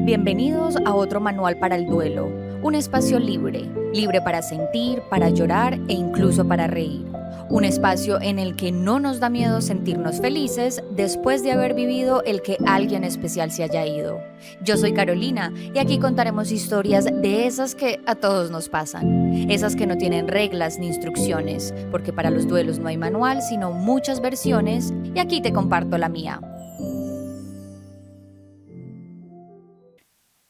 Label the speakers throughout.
Speaker 1: Bienvenidos a otro manual para el duelo, un espacio libre, libre para sentir, para llorar e incluso para reír. Un espacio en el que no nos da miedo sentirnos felices después de haber vivido el que alguien especial se haya ido. Yo soy Carolina y aquí contaremos historias de esas que a todos nos pasan, esas que no tienen reglas ni instrucciones, porque para los duelos no hay manual sino muchas versiones y aquí te comparto la mía.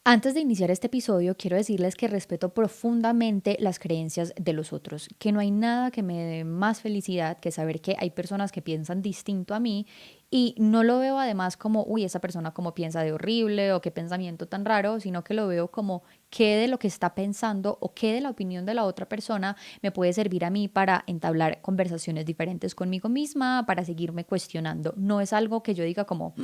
Speaker 1: Antes de iniciar este episodio, quiero decirles que respeto profundamente las creencias de los otros, que no hay nada que me dé más felicidad que saber que hay personas que piensan distinto a mí y no lo veo además como, uy, esa persona como piensa de horrible o qué pensamiento tan raro, sino que lo veo como qué de lo que está pensando o qué de la opinión de la otra persona me puede servir a mí para entablar conversaciones diferentes conmigo misma, para seguirme cuestionando. No es algo que yo diga como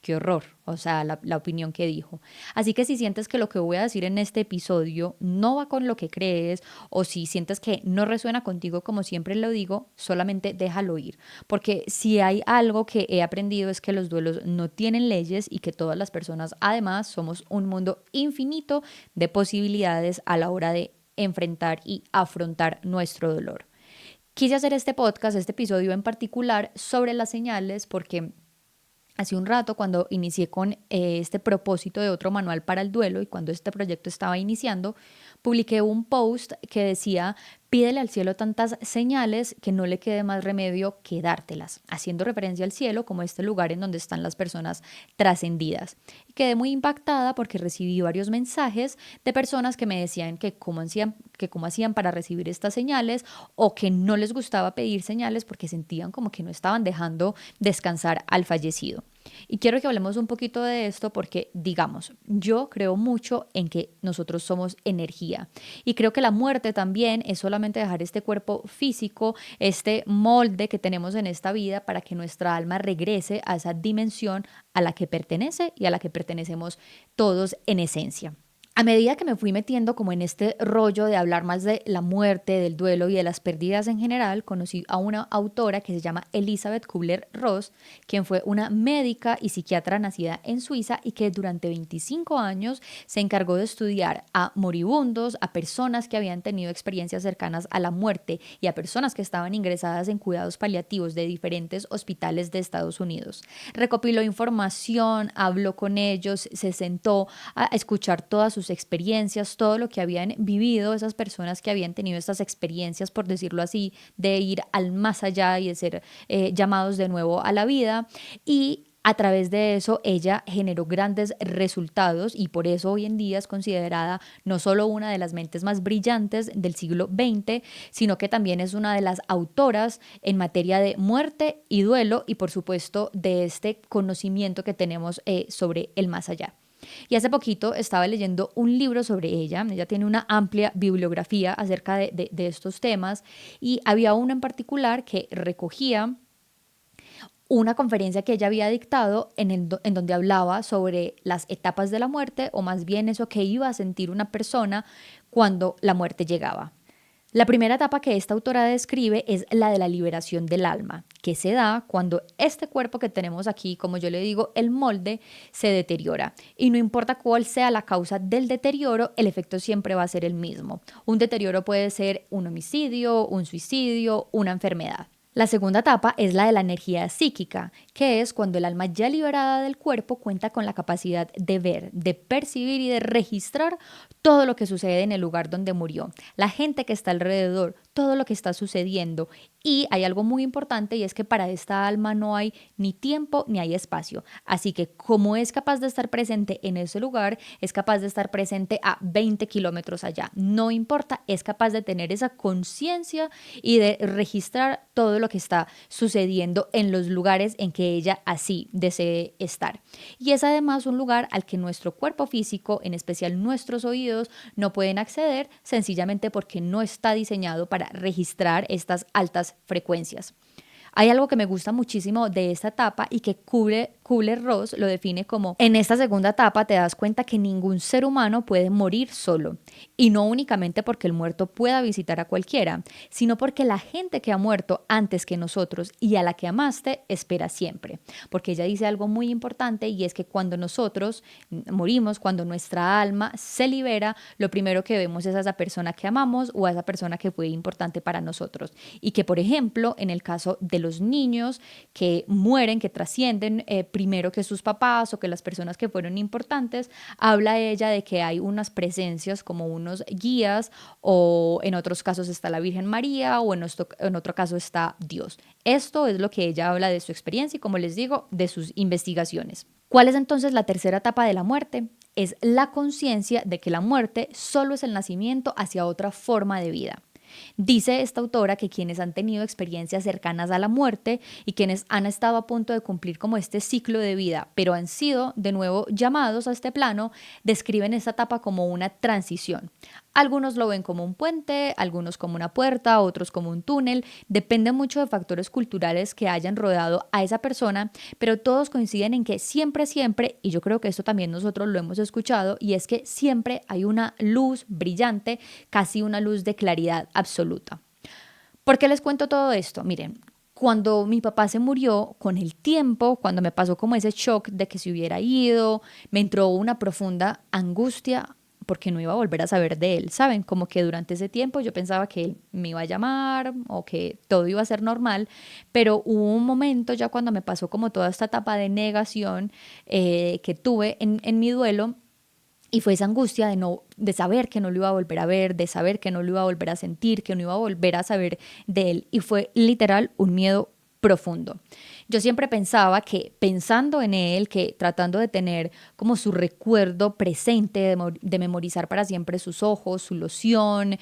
Speaker 1: qué horror, o sea, la opinión que dijo. Así que si sientes que lo que voy a decir en este episodio no va con lo que crees o si sientes que no resuena contigo como siempre lo digo, solamente déjalo ir. Porque si hay algo que he aprendido es que los duelos no tienen leyes y que todas las personas además somos un mundo infinito de posibilidades a la hora de enfrentar y afrontar nuestro dolor. Quise hacer este podcast, este episodio en particular sobre las señales porque hace un rato, cuando inicié con este propósito de otro manual para el duelo y cuando este proyecto estaba iniciando, publiqué un post que decía, pídele al cielo tantas señales que no le quede más remedio que dártelas, haciendo referencia al cielo como este lugar en donde están las personas trascendidas. Y quedé muy impactada porque recibí varios mensajes de personas que me decían que cómo hacían para recibir estas señales o que no les gustaba pedir señales porque sentían como que no estaban dejando descansar al fallecido. Y quiero que hablemos un poquito de esto porque, digamos, yo creo mucho en que nosotros somos energía y creo que la muerte también es solamente dejar este cuerpo físico, este molde que tenemos en esta vida para que nuestra alma regrese a esa dimensión a la que pertenece y a la que pertenecemos todos en esencia. A medida que me fui metiendo como en este rollo de hablar más de la muerte, del duelo y de las pérdidas en general, conocí a una autora que se llama Elizabeth Kubler-Ross, quien fue una médica y psiquiatra nacida en Suiza y que durante 25 años se encargó de estudiar a moribundos, a personas que habían tenido experiencias cercanas a la muerte y a personas que estaban ingresadas en cuidados paliativos de diferentes hospitales de Estados Unidos. Recopiló información, habló con ellos, se sentó a escuchar todas sus experiencias, todo lo que habían vivido esas personas que habían tenido estas experiencias, por decirlo así, de ir al más allá y de ser llamados de nuevo a la vida. Y a través de eso ella generó grandes resultados y por eso hoy en día es considerada no solo una de las mentes más brillantes del siglo XX, sino que también es una de las autoras en materia de muerte y duelo y por supuesto de este conocimiento que tenemos sobre el más allá. Y hace poquito estaba leyendo un libro sobre ella. Ella tiene una amplia bibliografía acerca de estos temas y había uno en particular que recogía una conferencia que ella había dictado en donde hablaba sobre las etapas de la muerte o más bien eso que iba a sentir una persona cuando la muerte llegaba. La primera etapa que esta autora describe es la de la liberación del alma, que se da cuando este cuerpo que tenemos aquí, como yo le digo, el molde, se deteriora. Y no importa cuál sea la causa del deterioro, el efecto siempre va a ser el mismo. Un deterioro puede ser un homicidio, un suicidio, una enfermedad. La segunda etapa es la de la energía psíquica, que es cuando el alma ya liberada del cuerpo cuenta con la capacidad de ver, de percibir y de registrar todo lo que sucede en el lugar donde murió, la gente que está alrededor, todo lo que está sucediendo. Y hay algo muy importante y es que para esta alma no hay ni tiempo ni hay espacio. Así que como es capaz de estar presente en ese lugar, es capaz de estar presente a 20 kilómetros allá. No importa, es capaz de tener esa conciencia y de registrar todo lo que está sucediendo en los lugares en que ella así desee estar. Y es además un lugar al que nuestro cuerpo físico, en especial nuestros oídos, no pueden acceder sencillamente porque no está diseñado para registrar estas altas frecuencias. Hay algo que me gusta muchísimo de esta etapa y que Kubler-Ross lo define como: en esta segunda etapa te das cuenta que ningún ser humano puede morir solo, y no únicamente porque el muerto pueda visitar a cualquiera, sino porque la gente que ha muerto antes que nosotros y a la que amaste espera siempre. Porque ella dice algo muy importante, y es que cuando nosotros morimos, cuando nuestra alma se libera, lo primero que vemos es a esa persona que amamos o a esa persona que fue importante para nosotros. Y que, por ejemplo, en el caso de los niños que mueren, que trascienden primero que sus papás o que las personas que fueron importantes, habla ella de que hay unas presencias como unos guías, o en otros casos está la Virgen María, o en otro caso está Dios. Esto es lo que ella habla de su experiencia y, como les digo, de sus investigaciones. ¿Cuál es entonces la tercera etapa de la muerte? Es la conciencia de que la muerte solo es el nacimiento hacia otra forma de vida. Dice esta autora que quienes han tenido experiencias cercanas a la muerte y quienes han estado a punto de cumplir como este ciclo de vida, pero han sido de nuevo llamados a este plano, describen esta etapa como una transición. Algunos lo ven como un puente, algunos como una puerta, otros como un túnel. Depende mucho de factores culturales que hayan rodeado a esa persona, pero todos coinciden en que siempre, siempre, y yo creo que esto también nosotros lo hemos escuchado, y es que siempre hay una luz brillante, casi una luz de claridad absoluta. ¿Por qué les cuento todo esto? Miren, cuando mi papá se murió, con el tiempo, cuando me pasó como ese shock de que se hubiera ido, me entró una profunda angustia porque no iba a volver a saber de él, ¿saben? Como que durante ese tiempo yo pensaba que él me iba a llamar o que todo iba a ser normal, pero hubo un momento ya cuando me pasó como toda esta etapa de negación que tuve en mi duelo, y fue esa angustia de saber que no lo iba a volver a ver, de saber que no lo iba a volver a sentir, que no iba a volver a saber de él. Y fue literal un miedo profundo. Yo siempre pensaba que pensando en él, que tratando de tener como su recuerdo presente, de memorizar para siempre sus ojos, su loción,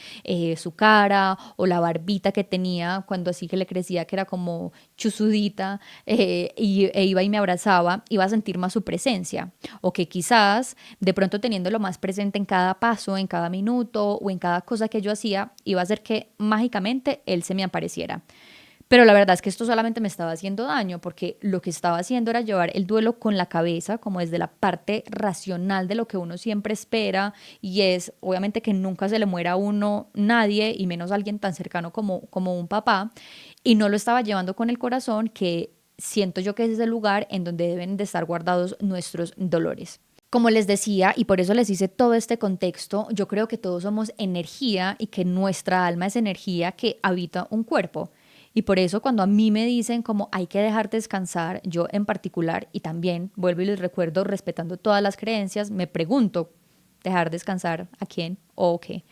Speaker 1: su cara o la barbita que tenía cuando así que le crecía, que era como chusudita, e iba y me abrazaba, iba a sentir más su presencia. O que quizás de pronto teniéndolo más presente en cada paso, en cada minuto o en cada cosa que yo hacía, iba a hacer que mágicamente él se me apareciera. Pero la verdad es que esto solamente me estaba haciendo daño, porque lo que estaba haciendo era llevar el duelo con la cabeza, como desde la parte racional de lo que uno siempre espera, y es obviamente que nunca se le muera a uno nadie, y menos a alguien tan cercano como un papá, y no lo estaba llevando con el corazón, que siento yo que es el lugar en donde deben de estar guardados nuestros dolores. Como les decía, y por eso les hice todo este contexto, yo creo que todos somos energía y que nuestra alma es energía que habita un cuerpo. Y por eso cuando a mí me dicen como hay que dejar descansar, yo en particular, y también vuelvo y les recuerdo respetando todas las creencias, me pregunto, ¿dejar descansar a quién o qué?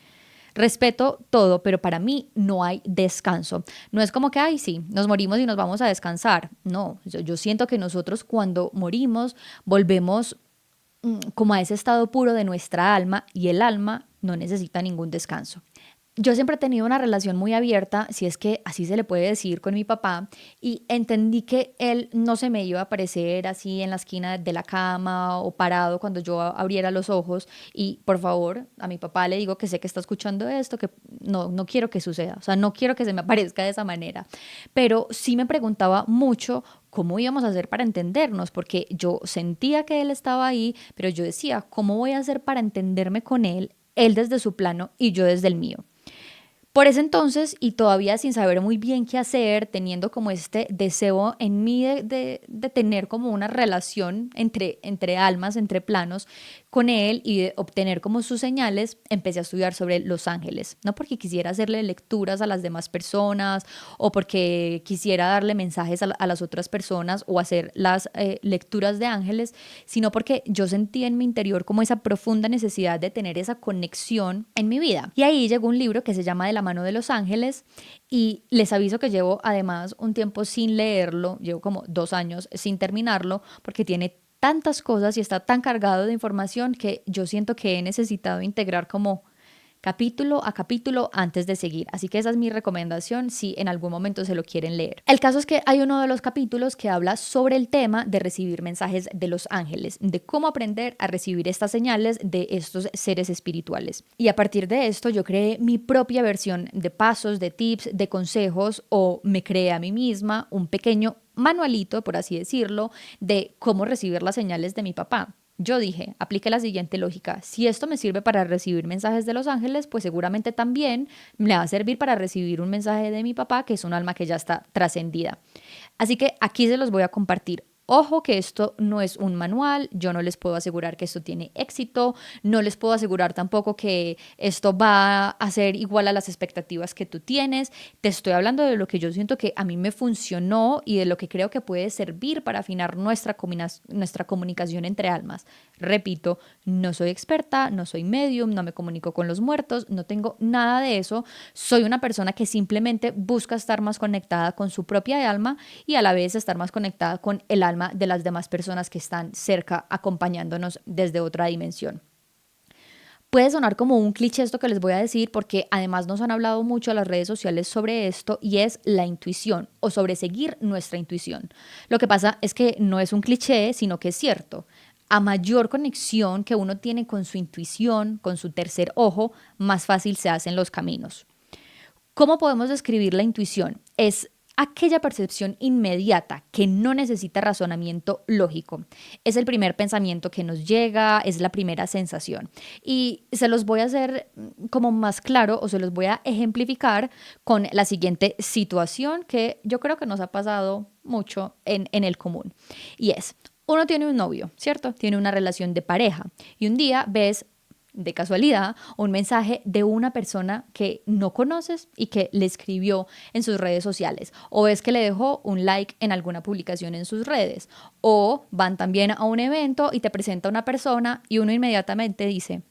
Speaker 1: Respeto todo, pero para mí no hay descanso. No es como que, ay, sí, nos morimos y nos vamos a descansar. No, yo siento que nosotros cuando morimos volvemos como a ese estado puro de nuestra alma, y el alma no necesita ningún descanso. Yo siempre he tenido una relación muy abierta, si es que así se le puede decir, con mi papá, y entendí que él no se me iba a aparecer así en la esquina de la cama o parado cuando yo abriera los ojos. Y por favor, a mi papá le digo que sé que está escuchando esto, que no quiero que suceda, o sea, no quiero que se me aparezca de esa manera. Pero sí me preguntaba mucho cómo íbamos a hacer para entendernos, porque yo sentía que él estaba ahí, pero yo decía, ¿cómo voy a hacer para entenderme con él desde su plano y yo desde el mío? Por ese entonces, y todavía sin saber muy bien qué hacer, teniendo como este deseo en mí de tener como una relación entre almas, entre planos con él, y de obtener como sus señales, empecé a estudiar sobre los ángeles. No porque quisiera hacerle lecturas a las demás personas o porque quisiera darle mensajes a las otras personas o hacer las lecturas de ángeles, sino porque yo sentí en mi interior como esa profunda necesidad de tener esa conexión en mi vida. Y ahí llegó un libro que se llama De la mano de los ángeles, y les aviso que llevo además un tiempo sin leerlo, llevo como 2 años sin terminarlo, porque tiene tantas cosas y está tan cargado de información que yo siento que he necesitado integrar como capítulo a capítulo antes de seguir. Así que esa es mi recomendación si en algún momento se lo quieren leer. El caso es que hay uno de los capítulos que habla sobre el tema de recibir mensajes de los ángeles, de cómo aprender a recibir estas señales de estos seres espirituales. Y a partir de esto yo creé mi propia versión de pasos, de tips, de consejos, o me creé a mí misma un pequeño manualito, por así decirlo, de cómo recibir las señales de mi papá. Yo dije, aplique la siguiente lógica: si esto me sirve para recibir mensajes de los ángeles, pues seguramente también me va a servir para recibir un mensaje de mi papá, que es un alma que ya está trascendida. Así que aquí se los voy a compartir. Ojo que esto no es un manual, yo no les puedo asegurar que esto tiene éxito, no les puedo asegurar tampoco que esto va a ser igual a las expectativas que tú tienes. Te estoy hablando de lo que yo siento que a mí me funcionó y de lo que creo que puede servir para afinar nuestra comunicación entre almas. Repito, no soy experta, no soy medium, no me comunico con los muertos, no tengo nada de eso. Soy una persona que simplemente busca estar más conectada con su propia alma y a la vez estar más conectada con el alma de las demás personas que están cerca acompañándonos desde otra dimensión. Puede sonar como un cliché esto que les voy a decir, porque además nos han hablado mucho a las redes sociales sobre esto, y es la intuición, o sobre seguir nuestra intuición. Lo que pasa es que no es un cliché, sino que es cierto. A mayor conexión que uno tiene con su intuición, con su tercer ojo, más fácil se hacen los caminos. ¿Cómo podemos describir la intuición? Es aquella percepción inmediata que no necesita razonamiento lógico. Es el primer pensamiento que nos llega, es la primera sensación. Y se los voy a hacer como más claro, o se los voy a ejemplificar con la siguiente situación que yo creo que nos ha pasado mucho en el común. Y es, uno tiene un novio, ¿cierto? Tiene una relación de pareja y un día ves de casualidad un mensaje de una persona que no conoces y que le escribió en sus redes sociales, o es que le dejó un like en alguna publicación en sus redes, o van también a un evento y te presenta una persona y uno inmediatamente dice: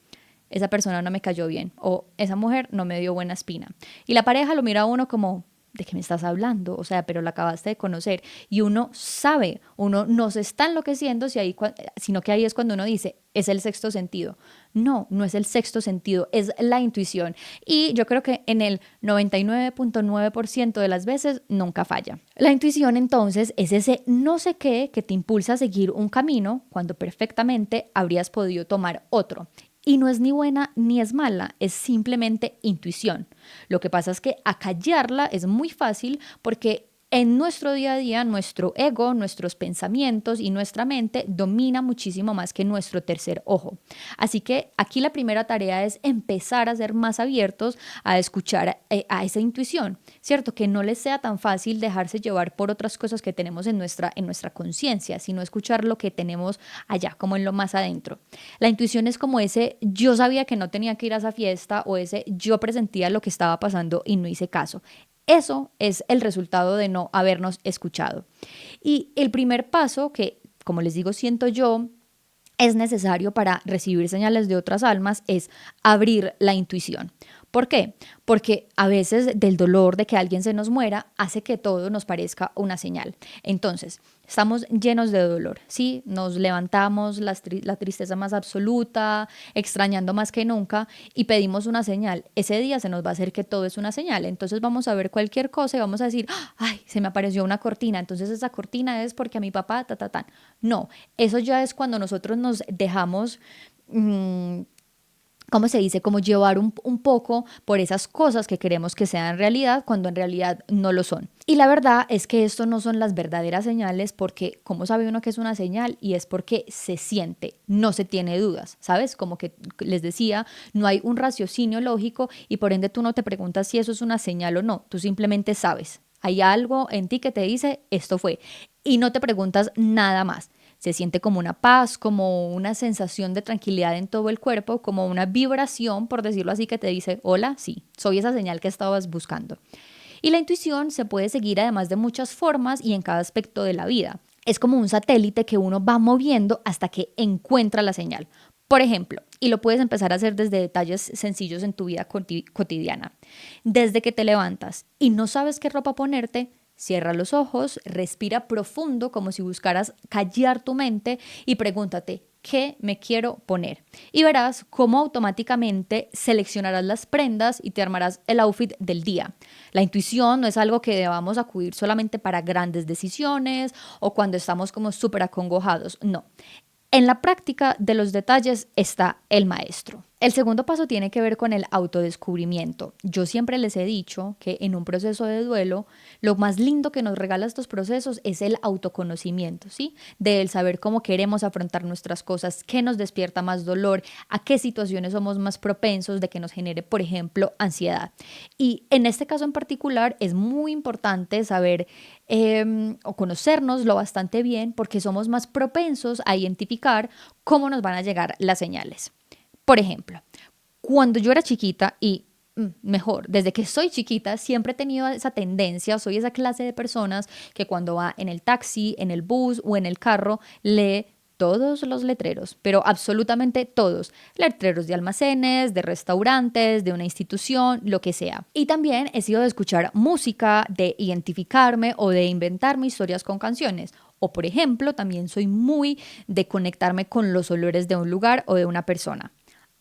Speaker 1: esa persona no me cayó bien, o esa mujer no me dio buena espina, y la pareja lo mira a uno como: ¿de qué me estás hablando? O sea, pero la acabaste de conocer. Y uno sabe, uno no se está enloqueciendo, sino que ahí es cuando uno dice, es el sexto sentido. No, no es el sexto sentido, es la intuición. Y yo creo que en el 99.9% de las veces nunca falla. La intuición entonces es ese no sé qué que te impulsa a seguir un camino cuando perfectamente habrías podido tomar otro. Y no es ni buena ni es mala, es simplemente intuición. Lo que pasa es que acallarla es muy fácil, porque en nuestro día a día, nuestro ego, nuestros pensamientos y nuestra mente domina muchísimo más que nuestro tercer ojo. Así que aquí la primera tarea es empezar a ser más abiertos a escuchar a esa intuición, ¿cierto? Que no les sea tan fácil dejarse llevar por otras cosas que tenemos en nuestra conciencia, sino escuchar lo que tenemos allá, como en lo más adentro. La intuición es como ese yo sabía que no tenía que ir a esa fiesta, o ese yo presentía lo que estaba pasando y no hice caso. Eso es el resultado de no habernos escuchado. Y el primer paso que, como les digo, siento yo, es necesario para recibir señales de otras almas es abrir la intuición. ¿Por qué? Porque a veces del dolor de que alguien se nos muera hace que todo nos parezca una señal. Entonces, estamos llenos de dolor, ¿sí? Nos levantamos la tristeza más absoluta, extrañando más que nunca, y pedimos una señal. Ese día se nos va a hacer que todo es una señal. Entonces vamos a ver cualquier cosa y vamos a decir: ay, se me apareció una cortina, entonces esa cortina es porque a mi papá, No, eso ya es cuando nosotros nos dejamos... ¿cómo se dice? Como llevar un poco por esas cosas que queremos que sean realidad, cuando en realidad no lo son. Y la verdad es que esto no son las verdaderas señales, porque ¿cómo sabe uno que es una señal? Y es porque se siente, no se tiene dudas, ¿sabes? Como que les decía, no hay un raciocinio lógico y por ende tú no te preguntas si eso es una señal o no, tú simplemente sabes. Hay algo en ti que te dice, esto fue, y no te preguntas nada más. Se siente como una paz, como una sensación de tranquilidad en todo el cuerpo, como una vibración, por decirlo así, que te dice: hola, sí, soy esa señal que estabas buscando. Y la intuición se puede seguir además de muchas formas y en cada aspecto de la vida. Es como un satélite que uno va moviendo hasta que encuentra la señal. Por ejemplo, y lo puedes empezar a hacer desde detalles sencillos en tu vida cotidiana. Desde que te levantas y no sabes qué ropa ponerte, cierra los ojos, respira profundo como si buscaras callar tu mente y pregúntate: qué me quiero poner. Y verás cómo automáticamente seleccionarás las prendas y te armarás el outfit del día. La intuición no es algo que debamos acudir solamente para grandes decisiones o cuando estamos como súper acongojados, no. En la práctica de los detalles está el maestro. El segundo paso tiene que ver con el autodescubrimiento. Yo siempre les he dicho que en un proceso de duelo, lo más lindo que nos regala estos procesos es el autoconocimiento, ¿sí? De el saber cómo queremos afrontar nuestras cosas, qué nos despierta más dolor, a qué situaciones somos más propensos de que nos genere, por ejemplo, ansiedad. Y en este caso en particular es muy importante saber o conocernos lo bastante bien porque somos más propensos a identificar cómo nos van a llegar las señales. Por ejemplo, cuando yo era chiquita y mejor, desde que soy chiquita siempre he tenido esa tendencia, soy esa clase de personas que cuando va en el taxi, en el bus o en el carro lee todos los letreros, pero absolutamente todos, letreros de almacenes, de restaurantes, de una institución, lo que sea. Y también he sido de escuchar música, de identificarme o de inventarme historias con canciones. O por ejemplo, también soy muy de conectarme con los olores de un lugar o de una persona.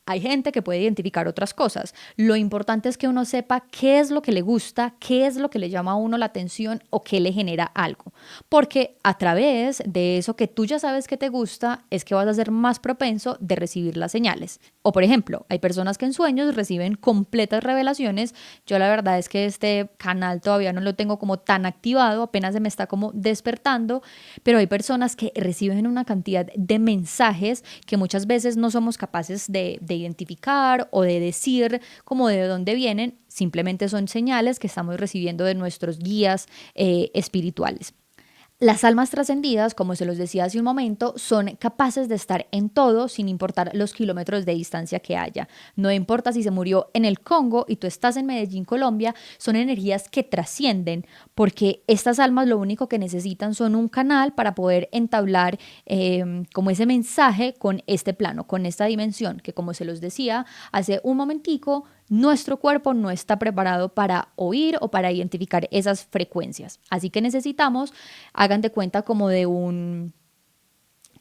Speaker 1: Hay gente que puede identificar otras cosas. Lo importante es que uno sepa qué es lo que le gusta, qué es lo que le llama a uno la atención o qué le genera algo. Porque a través de eso que tú ya sabes que te gusta, es que vas a ser más propenso de recibir las señales. O por ejemplo, hay personas que en sueños reciben completas revelaciones. Yo la verdad es que este canal todavía no lo tengo como tan activado, apenas se me está como despertando, pero hay personas que reciben una cantidad de mensajes que muchas veces no somos capaces de identificar o de decir como de dónde vienen, simplemente son señales que estamos recibiendo de nuestros guías espirituales. Las almas trascendidas, como se los decía hace un momento, son capaces de estar en todo sin importar los kilómetros de distancia que haya. No importa si se murió en el Congo y tú estás en Medellín, Colombia, son energías que trascienden porque estas almas lo único que necesitan son un canal para poder entablar como ese mensaje con este plano, con esta dimensión, que como se los decía hace un momentico, nuestro cuerpo no está preparado para oír o para identificar esas frecuencias. Así que necesitamos, hagan de cuenta como de un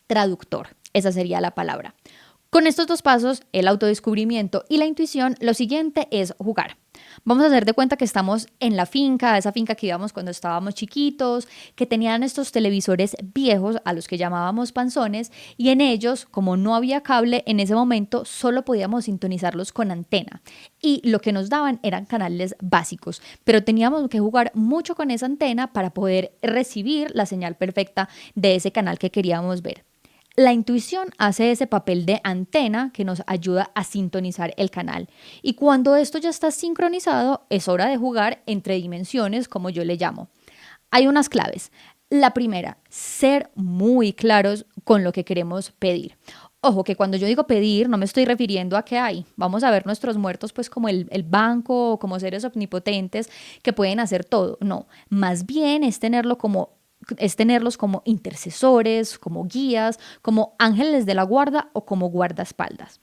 Speaker 1: traductor. Esa sería la palabra. Con estos dos pasos, el autodescubrimiento y la intuición, lo siguiente es jugar. Vamos a hacer de cuenta que estamos en la finca, esa finca que íbamos cuando estábamos chiquitos, que tenían estos televisores viejos a los que llamábamos panzones y en ellos, como no había cable en ese momento, solo podíamos sintonizarlos con antena y lo que nos daban eran canales básicos, pero teníamos que jugar mucho con esa antena para poder recibir la señal perfecta de ese canal que queríamos ver. La intuición hace ese papel de antena que nos ayuda a sintonizar el canal. Y cuando esto ya está sincronizado, es hora de jugar entre dimensiones, como yo le llamo. Hay unas claves. La primera, ser muy claros con lo que queremos pedir. Ojo, que cuando yo digo pedir, no me estoy refiriendo a que hay. Vamos a ver nuestros muertos pues como el banco o como seres omnipotentes que pueden hacer todo. No, más bien es tenerlos como intercesores, como guías, como ángeles de la guarda o como guardaespaldas.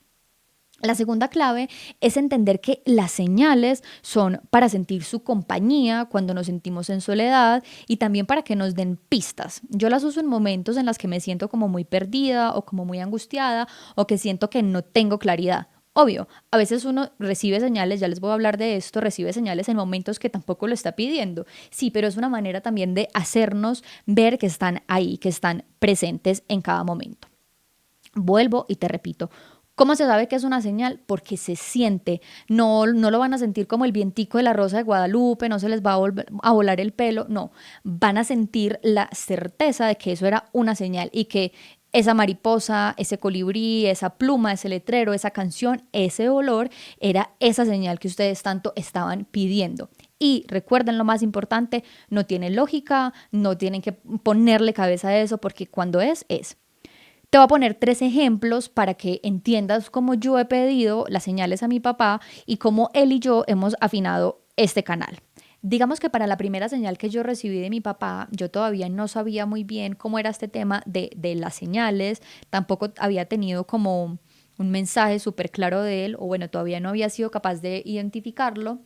Speaker 1: La segunda clave es entender que las señales son para sentir su compañía cuando nos sentimos en soledad y también para que nos den pistas. Yo las uso en momentos en los que me siento como muy perdida o como muy angustiada o que siento que no tengo claridad. Obvio, a veces uno recibe señales, ya les voy a hablar de esto, recibe señales en momentos que tampoco lo está pidiendo. Sí, pero es una manera también de hacernos ver que están ahí, que están presentes en cada momento. Vuelvo y te repito, ¿cómo se sabe que es una señal? Porque se siente, no lo van a sentir como el vientico de la Rosa de Guadalupe, no se les va a volar el pelo, no, van a sentir la certeza de que eso era una señal y que esa mariposa, ese colibrí, esa pluma, ese letrero, esa canción, ese olor, era esa señal que ustedes tanto estaban pidiendo. Y recuerden lo más importante, no tiene lógica, no tienen que ponerle cabeza a eso porque cuando es. Te voy a poner 3 ejemplos para que entiendas cómo yo he pedido las señales a mi papá y cómo él y yo hemos afinado este canal. Digamos que para la primera señal que yo recibí de mi papá, yo todavía no sabía muy bien cómo era este tema de las señales, tampoco había tenido como un mensaje súper claro de él, o bueno, todavía no había sido capaz de identificarlo.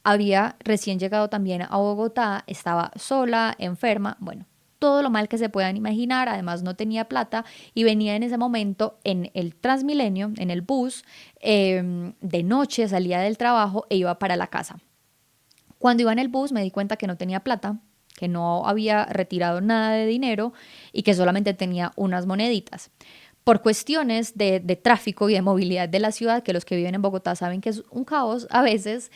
Speaker 1: Había recién llegado también a Bogotá, estaba sola, enferma, bueno. todo lo mal que se puedan imaginar, además no tenía plata y venía en ese momento en el Transmilenio, en el bus, de noche salía del trabajo e iba para la casa. Cuando iba en el bus me di cuenta que no tenía plata, que no había retirado nada de dinero y que solamente tenía unas moneditas. Por cuestiones de tráfico y de movilidad de la ciudad, que los que viven en Bogotá saben que es un caos a veces,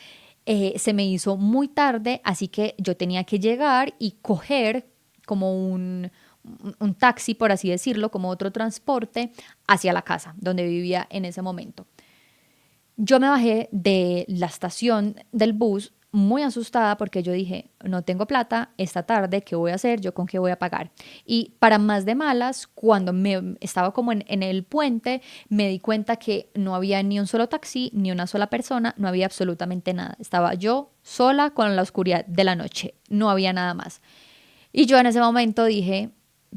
Speaker 1: se me hizo muy tarde, así que yo tenía que llegar y coger como un taxi, por así decirlo, como otro transporte hacia la casa donde vivía en ese momento. Yo me bajé de la estación del bus muy asustada porque yo dije, no tengo plata esta tarde, ¿qué voy a hacer? ¿Yo con qué voy a pagar? Y para más de malas, cuando me estaba como en el puente, me di cuenta que no había ni un solo taxi, ni una sola persona, no había absolutamente nada. Estaba yo sola con la oscuridad de la noche, no había nada más. Y yo en ese momento dije,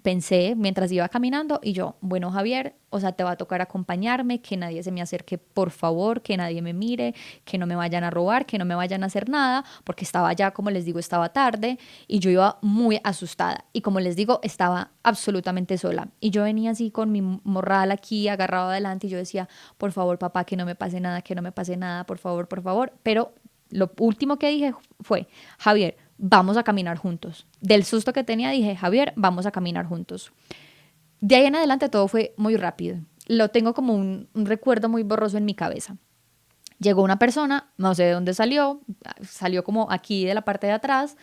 Speaker 1: pensé mientras iba caminando y yo, bueno, Javier, o sea, te va a tocar acompañarme, que nadie se me acerque, por favor, que nadie me mire, que no me vayan a robar, que no me vayan a hacer nada, porque estaba ya, como les digo, estaba tarde y yo iba muy asustada. Y como les digo, estaba absolutamente sola. Y yo venía así con mi morral aquí agarrado adelante y yo decía, por favor, papá, que no me pase nada, que no me pase nada, por favor, por favor. Pero lo último que dije fue, Javier, vamos a caminar juntos. Del susto que tenía dije, Javier, vamos a caminar juntos. De ahí en adelante todo fue muy rápido. Lo tengo como un recuerdo muy borroso en mi cabeza. Llegó una persona, no sé de dónde salió, salió como aquí de la parte de atrás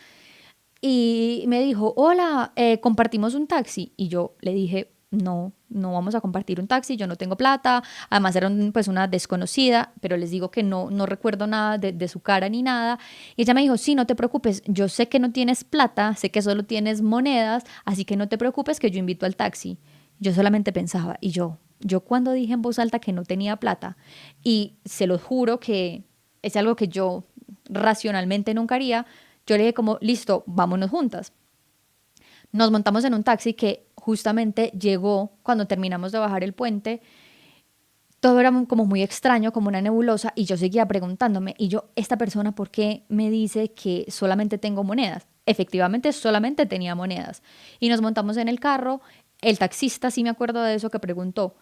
Speaker 1: y me dijo, hola, ¿compartimos un taxi? Y yo le dije, no, no vamos a compartir un taxi, yo no tengo plata. Además era pues una desconocida, pero les digo que no, no recuerdo nada de su cara ni nada. Y ella me dijo, sí, no te preocupes, yo sé que no tienes plata, sé que solo tienes monedas, así que no te preocupes que yo invito al taxi. Yo solamente pensaba, y yo cuando dije en voz alta que no tenía plata, y se los juro que es algo que yo racionalmente nunca haría, yo le dije como, listo, vámonos juntas. Nos montamos en un taxi que justamente llegó cuando terminamos de bajar el puente. Todo era como muy extraño, como una nebulosa, y yo seguía preguntándome, y yo, esta persona, ¿por qué me dice que solamente tengo monedas? Efectivamente, solamente tenía monedas. Y nos montamos en el carro, el taxista, sí me acuerdo de eso, que preguntó,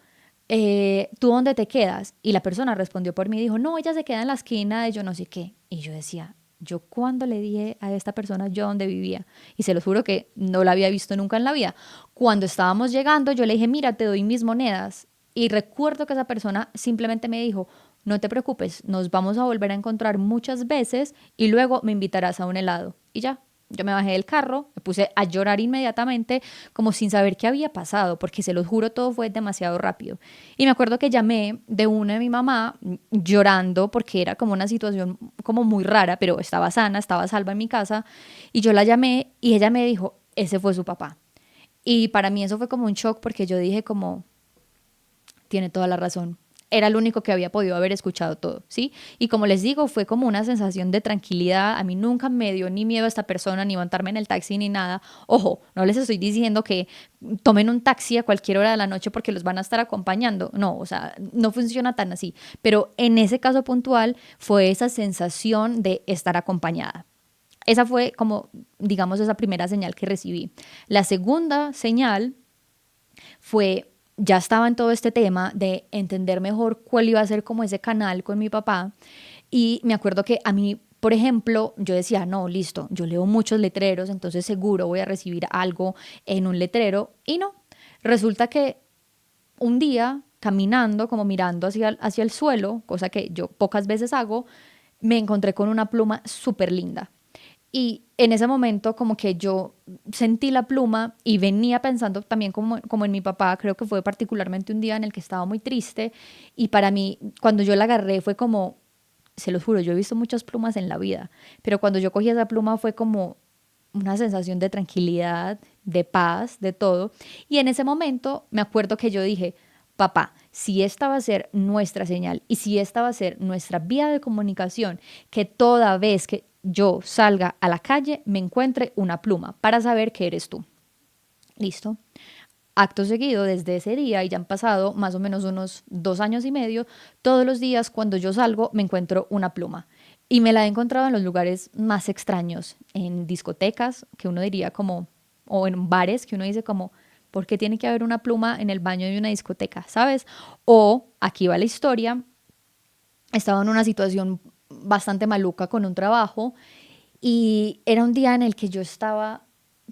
Speaker 1: ¿tú dónde te quedas? Y la persona respondió por mí, dijo, no, ella se queda en la esquina de yo no sé qué. Y yo decía, yo cuando le dije a esta persona yo dónde vivía, y se lo juro que no la había visto nunca en la vida, cuando estábamos llegando yo le dije, mira, te doy mis monedas. Y recuerdo que esa persona simplemente me dijo, no te preocupes, nos vamos a volver a encontrar muchas veces y luego me invitarás a un helado. Y ya, yo me bajé del carro, me puse a llorar inmediatamente, como sin saber qué había pasado, porque se los juro, todo fue demasiado rápido. Y me acuerdo que llamé de una de mi mamá llorando porque era como una situación como muy rara, pero estaba sana, estaba salva en mi casa. Y yo la llamé y ella me dijo, ese fue su papá. Y para mí eso fue como un shock porque yo dije como, tiene toda la razón. Era el único que había podido haber escuchado todo, ¿sí? Y como les digo, fue como una sensación de tranquilidad. A mí nunca me dio ni miedo a esta persona, ni montarme en el taxi, ni nada. Ojo, no les estoy diciendo que tomen un taxi a cualquier hora de la noche porque los van a estar acompañando. No, o sea, no funciona tan así. Pero en ese caso puntual fue esa sensación de estar acompañada. Esa fue como, digamos, esa primera señal que recibí. La segunda señal fue, ya estaba en todo este tema de entender mejor cuál iba a ser como ese canal con mi papá. Y me acuerdo que a mí, por ejemplo, yo decía, no, listo, yo leo muchos letreros, entonces seguro voy a recibir algo en un letrero. Y no, resulta que un día, caminando, como mirando hacia el suelo, cosa que yo pocas veces hago, me encontré con una pluma súper linda. Y en ese momento como que yo sentí la pluma y venía pensando también como en mi papá, creo que fue particularmente un día en el que estaba muy triste y para mí cuando yo la agarré fue como, se los juro, yo he visto muchas plumas en la vida, pero cuando yo cogí esa pluma fue como una sensación de tranquilidad, de paz, de todo. Y en ese momento me acuerdo que yo dije, papá, si esta va a ser nuestra señal y si esta va a ser nuestra vía de comunicación, que toda vez que yo salga a la calle me encuentre una pluma para saber que eres tú. ¿Listo? Acto seguido, desde ese día, y ya han pasado más o menos unos 2 años y medio, todos los días cuando yo salgo me encuentro una pluma. Y me la he encontrado en los lugares más extraños, en discotecas, que uno diría como, o en bares que uno dice como, ¿por qué tiene que haber una pluma en el baño de una discoteca? ¿Sabes? O aquí va la historia, estaba en una situación bastante maluca con un trabajo y era un día en el que yo estaba,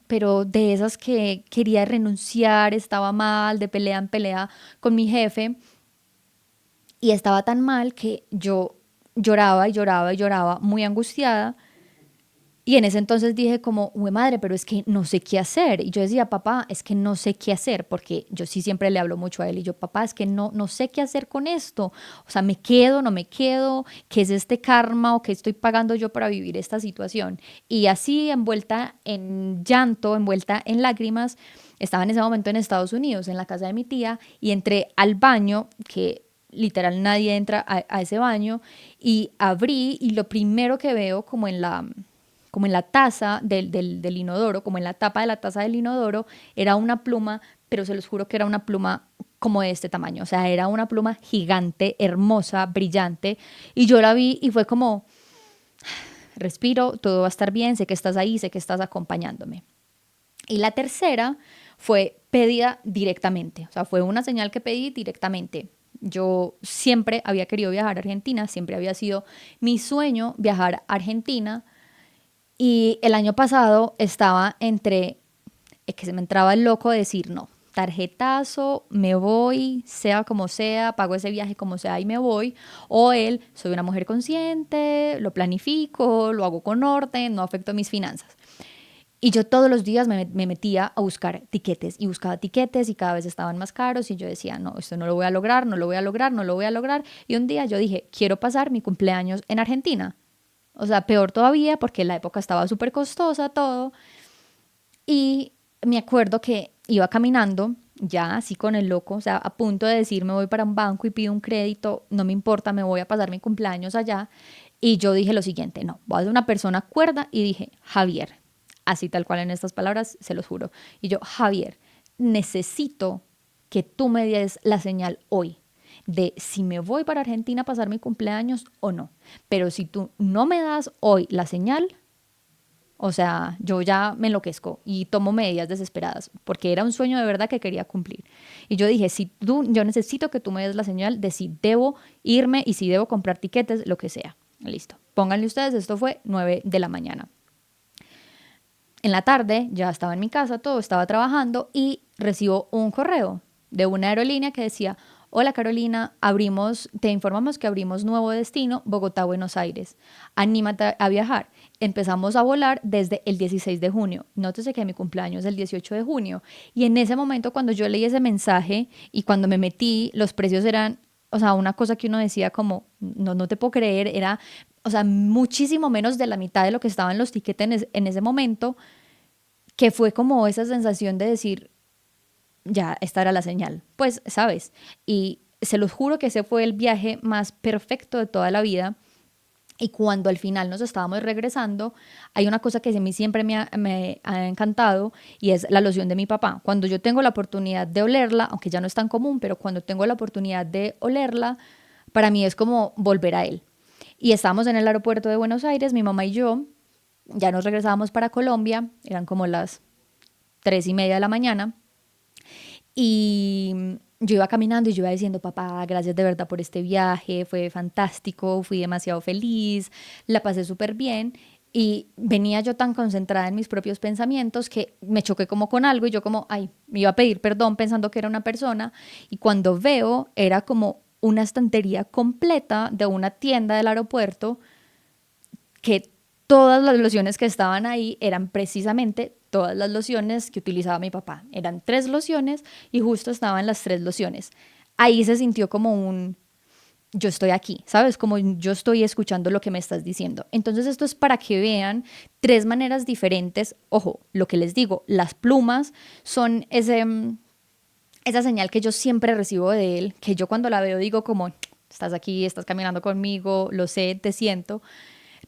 Speaker 1: pero de esas que quería renunciar, estaba mal, de pelea en pelea con mi jefe y estaba tan mal que yo lloraba y lloraba y lloraba muy angustiada. Y en ese entonces dije como, uy madre, pero es que no sé qué hacer. Y yo decía, papá, es que no sé qué hacer, porque yo sí siempre le hablo mucho a él. Y yo, papá, es que no sé qué hacer con esto. O sea, me quedo, no me quedo, ¿qué es este karma o qué estoy pagando yo para vivir esta situación? Y así, envuelta en llanto, envuelta en lágrimas, estaba en ese momento en Estados Unidos, en la casa de mi tía, y entré al baño, que literal nadie entra a ese baño, y abrí, y lo primero que veo como en la taza del inodoro, como en la tapa de la taza del inodoro, era una pluma, pero se los juro que era una pluma como de este tamaño, o sea, era una pluma gigante, hermosa, brillante, y yo la vi y fue como, respiro, todo va a estar bien, sé que estás ahí, sé que estás acompañándome. Y la tercera fue pedida directamente, o sea, fue una señal que pedí directamente. Yo siempre había querido viajar a Argentina, siempre había sido mi sueño viajar a Argentina, y el año pasado estaba entre que se me entraba el loco de decir no, tarjetazo, me voy, sea como sea, pago ese viaje como sea y me voy. O él, soy una mujer consciente, lo planifico, lo hago con orden, no afecto mis finanzas. Y yo todos los días me metía a buscar tiquetes y buscaba tiquetes y cada vez estaban más caros y yo decía, no, esto no lo voy a lograr, no lo voy a lograr, no lo voy a lograr. Y un día yo dije, quiero pasar mi cumpleaños en Argentina. O sea, peor todavía porque la época estaba súper costosa, todo. Y me acuerdo que iba caminando, ya así con el loco, o sea, a punto de decir, me voy para un banco y pido un crédito, no me importa, me voy a pasar mi cumpleaños allá. Y yo dije lo siguiente, no, voy a ser una persona cuerda y dije, Javier, así tal cual en estas palabras, se los juro. Y yo, Javier, necesito que tú me des la señal hoy de si me voy para Argentina a pasar mi cumpleaños o no. Pero si tú no me das hoy la señal, o sea, yo ya me enloquezco y tomo medidas desesperadas porque era un sueño de verdad que quería cumplir. Y yo dije, si tú, yo necesito que tú me des la señal de si debo irme y si debo comprar tiquetes, lo que sea. Listo. Pónganle ustedes, esto fue 9 de la mañana. En la tarde ya estaba en mi casa, todo estaba trabajando y recibo un correo de una aerolínea que decía, hola Carolina, te informamos que abrimos nuevo destino, Bogotá-Buenos Aires. Anímate a viajar. Empezamos a volar desde el 16 de junio. Nótese que mi cumpleaños es el 18 de junio. Y en ese momento cuando yo leí ese mensaje y cuando me metí, los precios eran, o sea, una cosa que uno decía como, no te puedo creer, era, o sea, muchísimo menos de la mitad de lo que estaban los tiquetes en ese momento, que fue como esa sensación de decir, ya, esta era la señal. Pues, ¿sabes? Y se los juro que ese fue el viaje más perfecto de toda la vida. Y cuando al final nos estábamos regresando, hay una cosa que a mí siempre me ha encantado y es la loción de mi papá. Cuando yo tengo la oportunidad de olerla, aunque ya no es tan común, pero cuando tengo la oportunidad de olerla, para mí es como volver a él. Y estábamos en el aeropuerto de Buenos Aires, mi mamá y yo, ya nos regresábamos para Colombia, eran como las 3:30 de la mañana. Y yo iba caminando y yo iba diciendo, papá, gracias de verdad por este viaje, fue fantástico, fui demasiado feliz, la pasé súper bien. Y venía yo tan concentrada en mis propios pensamientos que me choqué como con algo y yo como, ay, me iba a pedir perdón pensando que era una persona. Y cuando veo, era como una estantería completa de una tienda del aeropuerto que todas las lociones que estaban ahí eran precisamente todas las lociones que utilizaba mi papá. Eran 3 lociones y justo estaban las 3 lociones. Ahí se sintió como un, yo estoy aquí, ¿sabes? Como yo estoy escuchando lo que me estás diciendo. Entonces esto es para que vean 3 maneras diferentes. Ojo, lo que les digo, las plumas son esa señal que yo siempre recibo de él, que yo cuando la veo digo como, estás aquí, estás caminando conmigo, lo sé, te siento.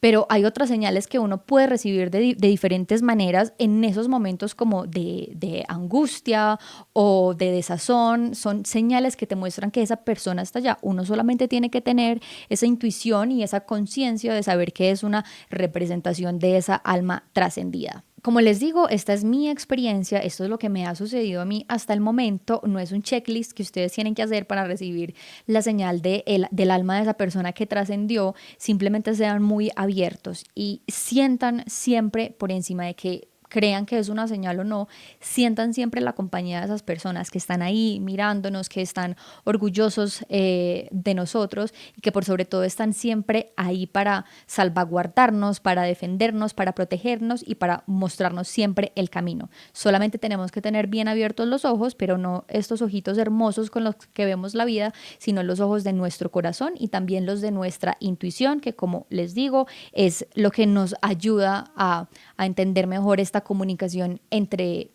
Speaker 1: Pero hay otras señales que uno puede recibir de diferentes maneras en esos momentos como de angustia o de desazón. Son señales que te muestran que esa persona está allá. Uno solamente tiene que tener esa intuición y esa conciencia de saber que es una representación de esa alma trascendida. Como les digo, esta es mi experiencia, esto es lo que me ha sucedido a mí hasta el momento, no es un checklist que ustedes tienen que hacer para recibir la señal del alma de esa persona que trascendió, simplemente sean muy abiertos y sientan siempre por encima de que crean que es una señal o no, sientan siempre la compañía de esas personas que están ahí mirándonos, que están orgullosos de nosotros y que por sobre todo están siempre ahí para salvaguardarnos, para defendernos, para protegernos y para mostrarnos siempre el camino. Solamente tenemos que tener bien abiertos los ojos, pero no estos ojitos hermosos con los que vemos la vida, sino los ojos de nuestro corazón y también los de nuestra intuición, que como les digo, es lo que nos ayuda a entender mejor esta comunicación entre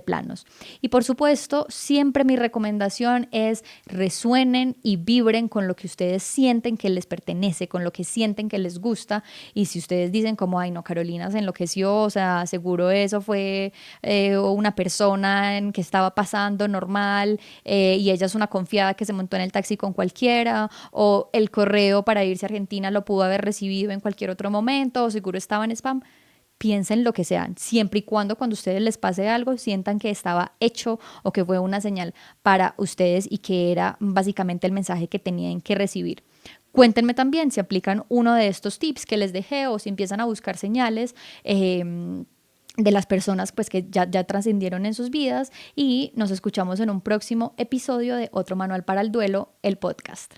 Speaker 1: planos. Y por supuesto, siempre mi recomendación es resuenen y vibren con lo que ustedes sienten que les pertenece, con lo que sienten que les gusta. Y si ustedes dicen como, ay no, Carolina se enloqueció, o sea, seguro eso fue una persona en que estaba pasando normal y ella es una confiada que se montó en el taxi con cualquiera, o el correo para irse a Argentina lo pudo haber recibido en cualquier otro momento, o seguro estaba en spam. Piensen lo que sean, siempre y cuando ustedes les pase algo, sientan que estaba hecho o que fue una señal para ustedes y que era básicamente el mensaje que tenían que recibir. Cuéntenme también si aplican uno de estos tips que les dejé o si empiezan a buscar señales de las personas pues, que ya trascendieron en sus vidas y nos escuchamos en un próximo episodio de Otro Manual para el Duelo, el podcast.